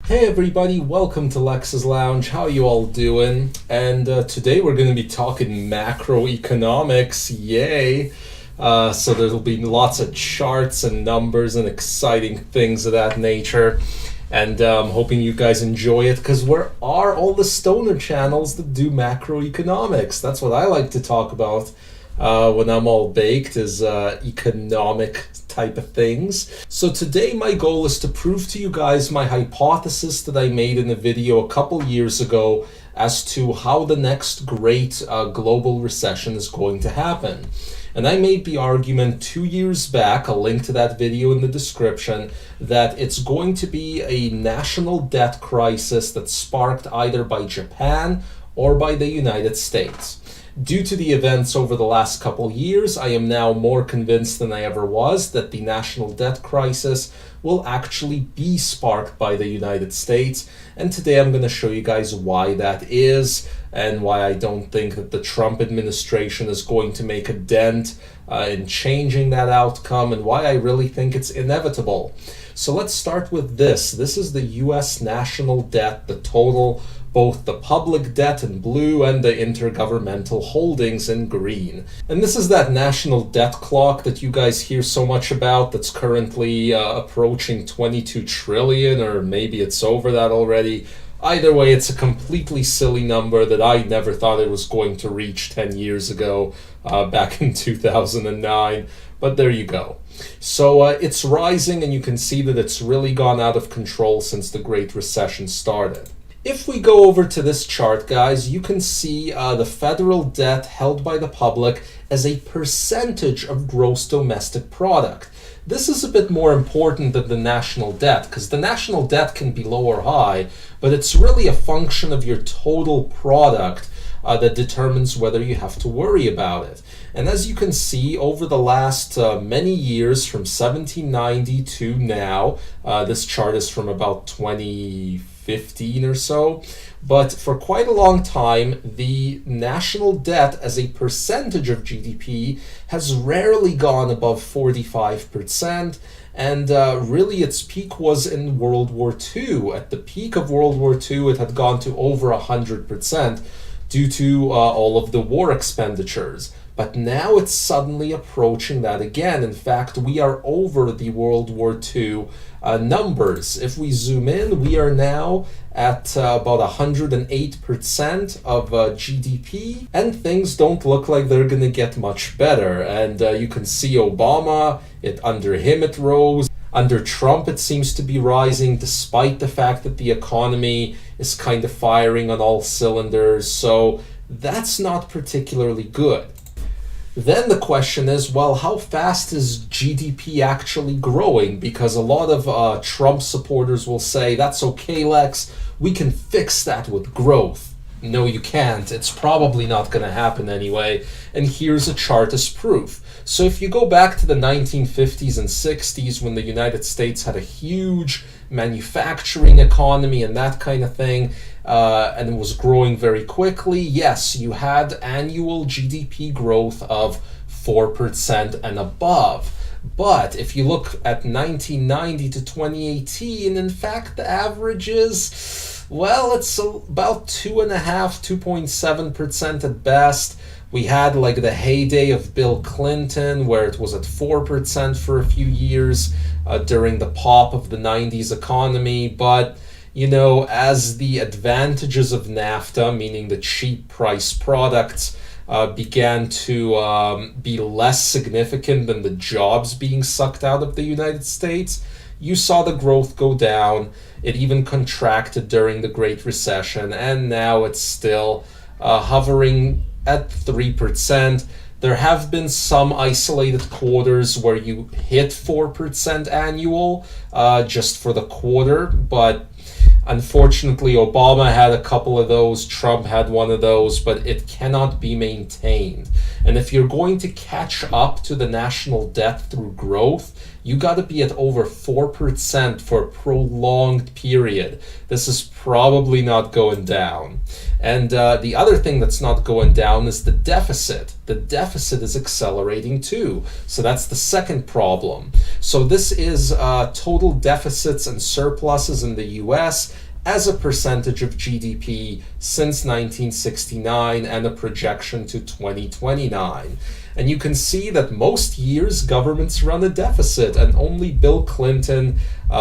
Hey everybody, welcome to Lex's Lounge. How you all doing? And today we're going to be talking macroeconomics. Yay! So there'll be lots of charts and numbers and exciting things of that nature. And I'm hoping you guys enjoy it because where are all the stoner channels that do macroeconomics? That's what I like to talk about when I'm all baked is economic type of things. So today my goal is to prove to you guys my hypothesis that I made in a video a couple years ago as to how the next great global recession is going to happen. And I made the argument 2 years back, I'll link to that video in the description, that it's going to be a national debt crisis that's sparked either by Japan or by the United States. Due to the events over the last couple years, I am now more convinced than I ever was that the national debt crisis will actually be sparked by the United States. And today I'm going to show you guys why that is and why I don't think that the Trump administration is going to make a dent in changing that outcome and why I really think it's inevitable. So let's start with this. This is the US national debt, the total, both the public debt in blue and the intergovernmental holdings in green. And this is that national debt clock that you guys hear so much about that's currently approaching 22 trillion, or maybe it's over that already. Either way, it's a completely silly number that I never thought it was going to reach 10 years ago, back in 2009. But there you go. So it's rising, and you can see that it's really gone out of control since the Great Recession started. If we go over to this chart, guys, you can see the federal debt held by the public as a percentage of gross domestic product. This is a bit more important than the national debt, because the national debt can be low or high, but it's really a function of your total product that determines whether you have to worry about it. And as you can see, over the last many years, from 1790 to now, this chart is from about 2015 or so, but for quite a long time, the national debt as a percentage of GDP has rarely gone above 45%, and really its peak was in World War II. At the peak of World War II, it had gone to over 100% due to all of the war expenditures. But now it's suddenly approaching that again. In fact, we are over the World War II numbers. If we zoom in, we are now at about 108% of GDP, and things don't look like they're going to get much better. And you can see Obama, under him it rose. Under Trump, it seems to be rising despite the fact that the economy is kind of firing on all cylinders. So that's not particularly good. Then the question is, well, how fast is GDP actually growing? Because a lot of Trump supporters will say, that's okay, Lex, we can fix that with growth. No, you can't. It's probably not going to happen anyway. And here's a chart as proof. So if you go back to the 1950s and 60s, when the United States had a huge manufacturing economy and that kind of thing, and it was growing very quickly, yes, you had annual GDP growth of 4% and above. But if you look at 1990 to 2018, in fact, the average is, well, it's about 2.7% at best. We had like the heyday of Bill Clinton, where it was at 4% for a few years during the pop of the 90s economy. But, you know, as the advantages of NAFTA, meaning the cheap price products, began to be less significant than the jobs being sucked out of the United States, you saw the growth go down. It even contracted during the Great Recession, and now it's still hovering at 3%. There have been some isolated quarters where you hit 4% annual just for the quarter, but unfortunately Obama had a couple of those, Trump had one of those, but it cannot be maintained. And if you're going to catch up to the national debt through growth, you got to be at over 4% for a prolonged period. This is probably not going down. And the other thing that's not going down is the deficit. The deficit is accelerating too. So that's the second problem. So this is total deficits and surpluses in the US as a percentage of GDP since 1969 and a projection to 2029. And you can see that most years governments run a deficit, and only Bill Clinton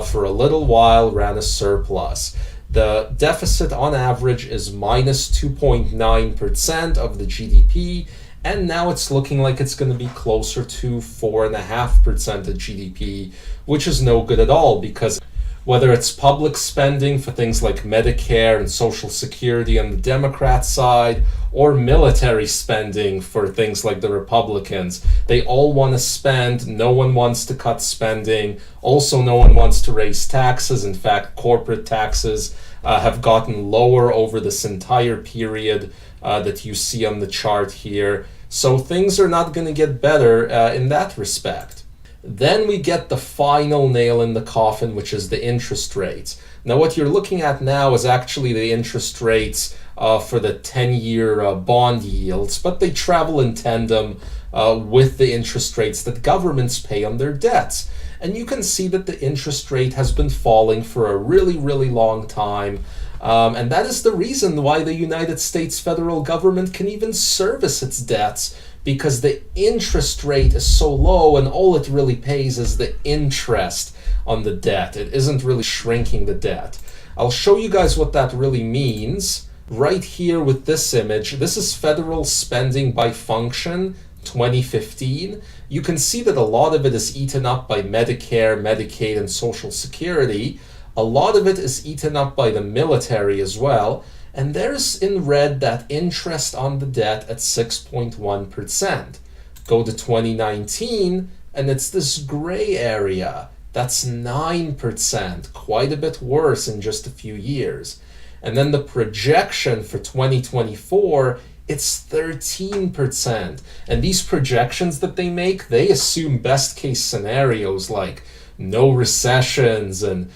for a little while ran a surplus. The deficit on average is minus 2.9% of the GDP, and now it's looking like it's going to be closer to 4.5% of GDP, which is no good at all, because whether it's public spending for things like Medicare and Social Security on the Democrat side, or military spending for things like the Republicans, they all want to spend. No one wants to cut spending. Also, no one wants to raise taxes. In fact, corporate taxes have gotten lower over this entire period that you see on the chart here. So things are not going to get better in that respect. Then we get the final nail in the coffin, which is the interest rates. Now, what you're looking at now is actually the interest rates for the 10-year bond yields, but they travel in tandem with the interest rates that governments pay on their debts. And you can see that the interest rate has been falling for a really, really long time. And that is the reason why the United States federal government can even service its debts, because the interest rate is so low and all it really pays is the interest on the debt. It isn't really shrinking the debt. I'll show you guys what that really means right here with this image. This is federal spending by function 2015. You can see that a lot of it is eaten up by Medicare, Medicaid, and Social Security. A lot of it is eaten up by the military as well. And there's in red that interest on the debt at 6.1%. Go to 2019, and it's this gray area. That's 9%, quite a bit worse in just a few years. And then the projection for 2024, it's 13%. And these projections that they make, they assume best case scenarios like no recessions and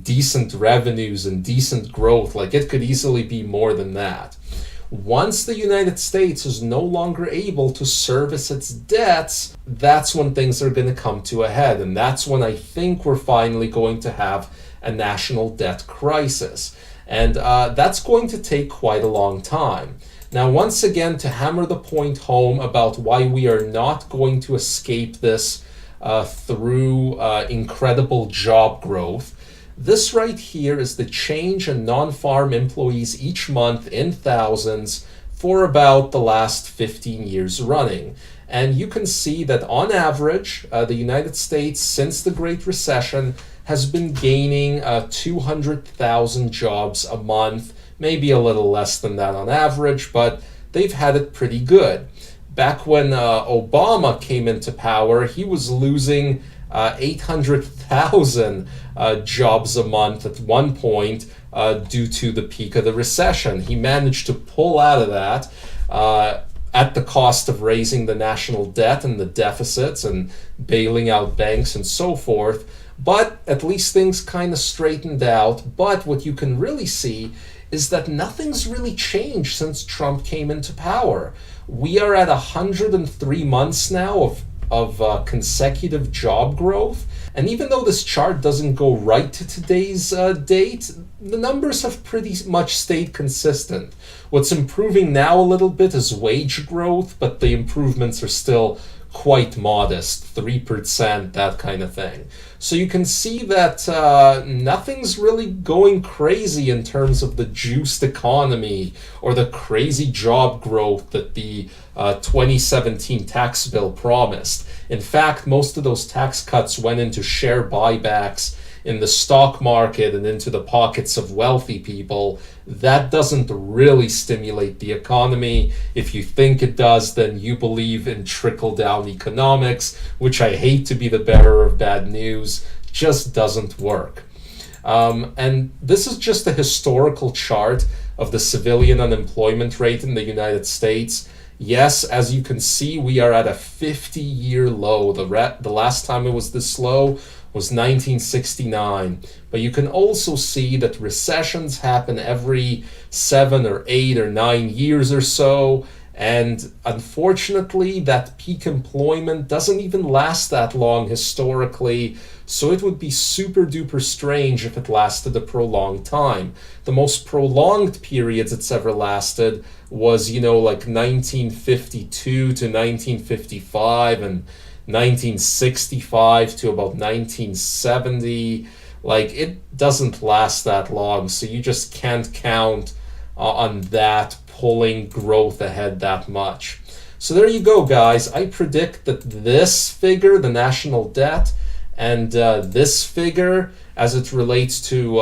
decent revenues and decent growth. Like, it could easily be more than that. Once the United States is no longer able to service its debts, that's when things are going to come to a head. And that's when I think we're finally going to have a national debt crisis. And that's going to take quite a long time. Now, once again, to hammer the point home about why we are not going to escape this through incredible job growth, this right here is the change in non-farm employees each month in thousands for about the last 15 years running. And you can see that on average, the United States, since the Great Recession, has been gaining 200,000 jobs a month, maybe a little less than that on average, but they've had it pretty good. Back when Obama came into power, he was losing 800,000 jobs a month at one point due to the peak of the recession. He managed to pull out of that at the cost of raising the national debt and the deficits and bailing out banks and so forth. But at least things kind of straightened out. But what you can really see is that nothing's really changed since Trump came into power. We are at 103 months now of consecutive job growth. And even though this chart doesn't go right to today's date, the numbers have pretty much stayed consistent. What's improving now a little bit is wage growth, but the improvements are still quite modest, 3%, that kind of thing. So you can see that nothing's really going crazy in terms of the juiced economy or the crazy job growth that the 2017 tax bill promised. In fact, most of those tax cuts went into share buybacks in the stock market and into the pockets of wealthy people. That doesn't really stimulate the economy. If you think it does, then you believe in trickle-down economics, which I hate to be the bearer of bad news, just doesn't work. And this is just a historical chart of the civilian unemployment rate in the United States. Yes, as you can see, we are at a 50-year low. The last time it was this low was 1969. But you can also see that recessions happen every 7 or 8 or 9 years or so. And unfortunately, that peak employment doesn't even last that long historically. So it would be super duper strange if it lasted a prolonged time. The most prolonged periods it's ever lasted was, like 1952 to 1955 and 1965 to about 1970. Like, it doesn't last that long, so you just can't count on that pulling growth ahead that much. So there you go, guys. I predict that this figure, the national debt, and this figure as it relates to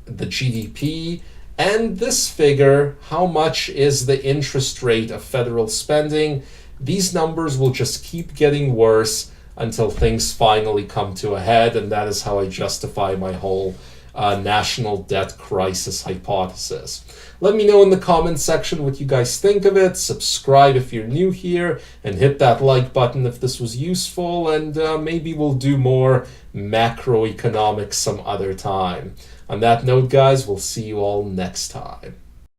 the GDP, and this figure, how much is the interest rate of federal spending, these numbers will just keep getting worse until things finally come to a head, and that is how I justify my whole national debt crisis hypothesis. Let me know in the comments section what you guys think of it. Subscribe if you're new here, and hit that like button if this was useful, and maybe we'll do more macroeconomics some other time. On that note, guys, we'll see you all next time.